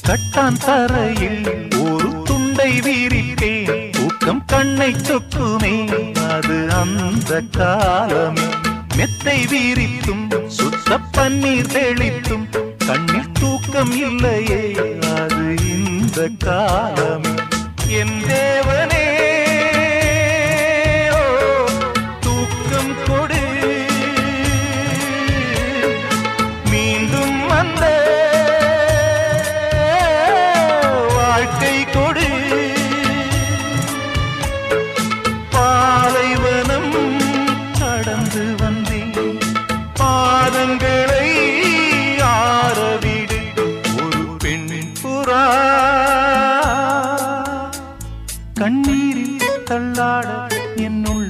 கட்டான் தரையில் ஒரு துண்டை வீரிப்பேன், தூக்கம் கண்ணை சொக்குமே அது அந்த காலமே. மெத்தை வீரித்தும் சுத்த பன்னீர் தெளித்தும் கண்ணில் தூக்கம் இல்லையே அது இந்த காலமே. என் தேவனே தூக்கம் கொடு, மீண்டும் அந்த வாழ்க்கை கொடு. பாலைவனம் கடந்து வந்தேன், பாதங்களை ஆரவிடு. ஒரு பெண் புறா கண்ணீரில் தள்ளாட என்னுள்